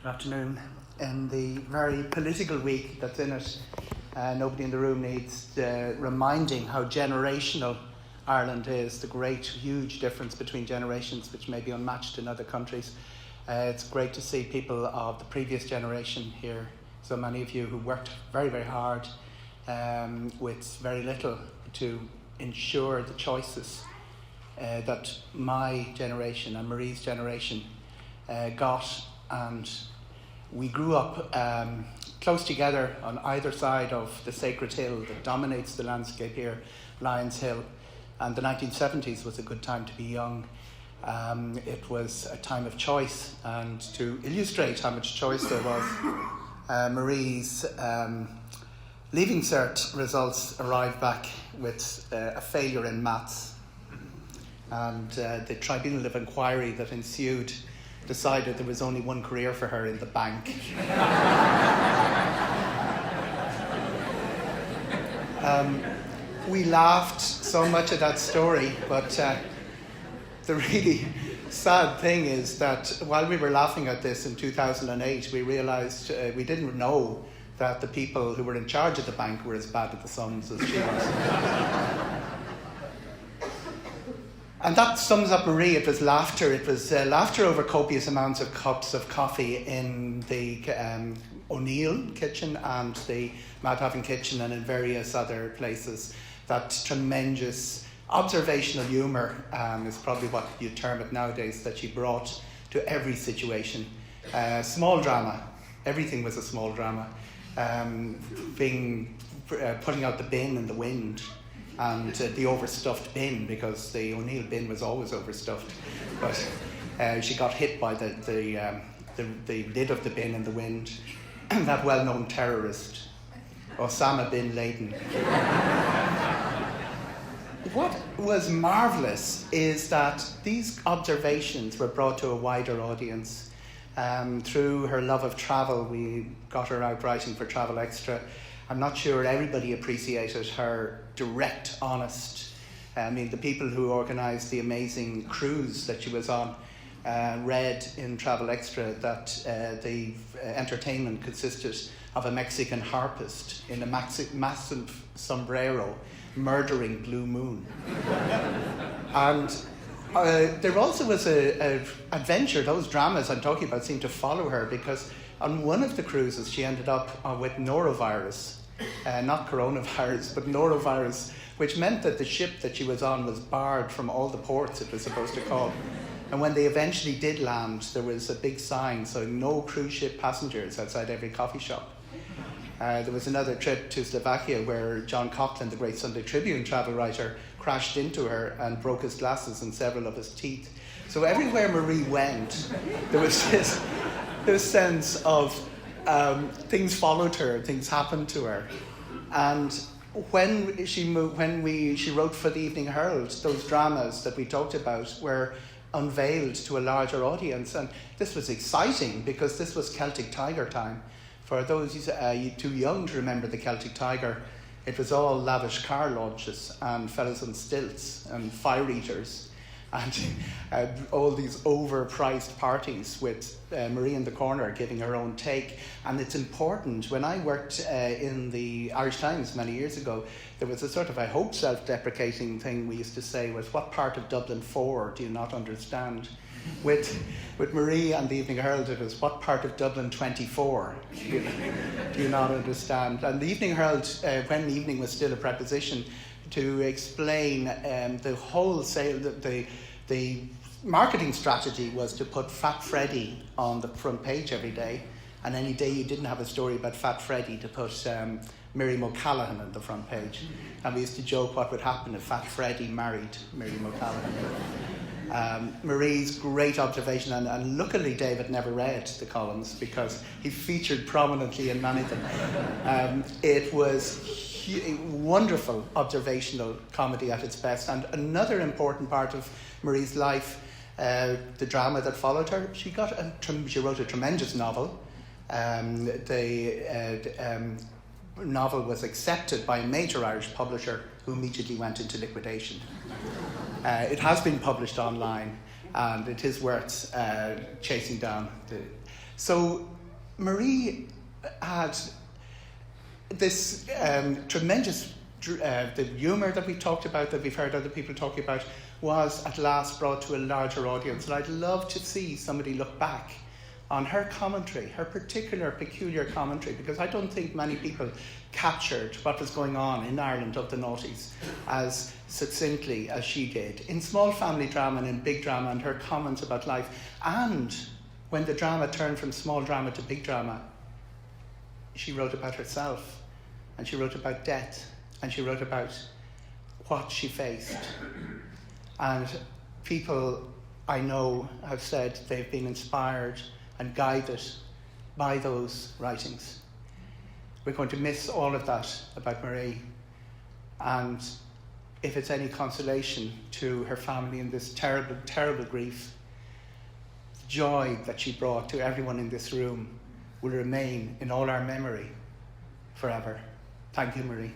Good afternoon. In the very political week that's in it, nobody in the room needs reminding how generational Ireland is, the great, huge difference between generations, which may be unmatched in other countries. It's great to see people of the previous generation here, so many of you who worked very, very hard with very little to ensure the choices that my generation and Marie's generation got. And we grew up close together on either side of the sacred hill that dominates the landscape here, Lyons Hill. And the 1970s was a good time to be young. It was a time of choice, and to illustrate how much choice there was, Marie's Leaving Cert results arrived back with a failure in maths. And the tribunal of inquiry that ensued decided there was only one career for her in the bank. We laughed so much at that story, but the really sad thing is that while we were laughing at this in 2008, we realised we didn't know that the people who were in charge of the bank were as bad at the sums as she was. And that sums up Marie. It was laughter. It was laughter over copious amounts of cups of coffee in the O'Neill kitchen and the Madhaven kitchen and in various other places. That tremendous observational humour is probably what you'd term it nowadays, that she brought to every situation. Small drama. Everything was a small drama. Putting out the bin in the wind. And the overstuffed bin, because the O'Neill bin was always overstuffed. But she got hit by the lid of the bin in the wind. That well-known terrorist, Osama bin Laden. What was marvellous is that these observations were brought to a wider audience. Through her love of travel, we got her out writing for Travel Extra. I'm not sure everybody appreciated her direct, honest. The people who organised the amazing cruise that she was on read in Travel Extra that the entertainment consisted of a Mexican harpist in a massive sombrero murdering Blue Moon. And there also was an adventure. Those dramas I'm talking about seemed to follow her, because on one of the cruises she ended up with norovirus. Not coronavirus, but norovirus, which meant that the ship that she was on was barred from all the ports it was supposed to call. And when they eventually did land, there was a big sign, so no cruise ship passengers outside every coffee shop. There was another trip to Slovakia where John Coughlin, the great Sunday Tribune travel writer, crashed into her and broke his glasses and several of his teeth. So everywhere Marie went, there was this sense of things followed her, things happened to her. And when she wrote for the Evening Herald, those dramas that we talked about were unveiled to a larger audience. And this was exciting because this was Celtic Tiger time. For those too young to remember the Celtic Tiger, it was all lavish car launches and fellas on stilts and fire eaters and all these overpriced parties with Marie in the corner giving her own take. And it's important. When I worked in the Irish Times many years ago, there was a sort of, I hope, self-deprecating thing we used to say was, what part of Dublin 4 do you not understand? With Marie and the Evening Herald, it was, what part of Dublin 24 do you not understand? And the Evening Herald, when evening was still a preposition, to explain the wholesale, the marketing strategy was to put Fat Freddy on the front page every day, and any day you didn't have a story about Fat Freddy, to put Miriam O'Callaghan on the front page. And we used to joke what would happen if Fat Freddy married Miriam O'Callaghan. Marie's great observation, and luckily David never read the columns because he featured prominently in many of them. It was wonderful observational comedy at its best. And another important part of Marie's life, the drama that followed her, she wrote a tremendous novel. The novel was accepted by a major Irish publisher who immediately went into liquidation. It has been published online, and it is worth chasing down. So Marie had this tremendous, the humour that we talked about, that we've heard other people talking about, was at last brought to a larger audience. And I'd love to see somebody look back on her commentary, her particular peculiar commentary, because I don't think many people captured what was going on in Ireland of the noughties as succinctly as she did, in small family drama and in big drama, and her comments about life. And when the drama turned from small drama to big drama, she wrote about herself, and she wrote about death, and she wrote about what she faced. And people I know have said they've been inspired and guided by those writings. We're going to miss all of that about Marie. And if it's any consolation to her family in this terrible, terrible grief, the joy that she brought to everyone in this room will remain in all our memory forever. Thank you, Marie.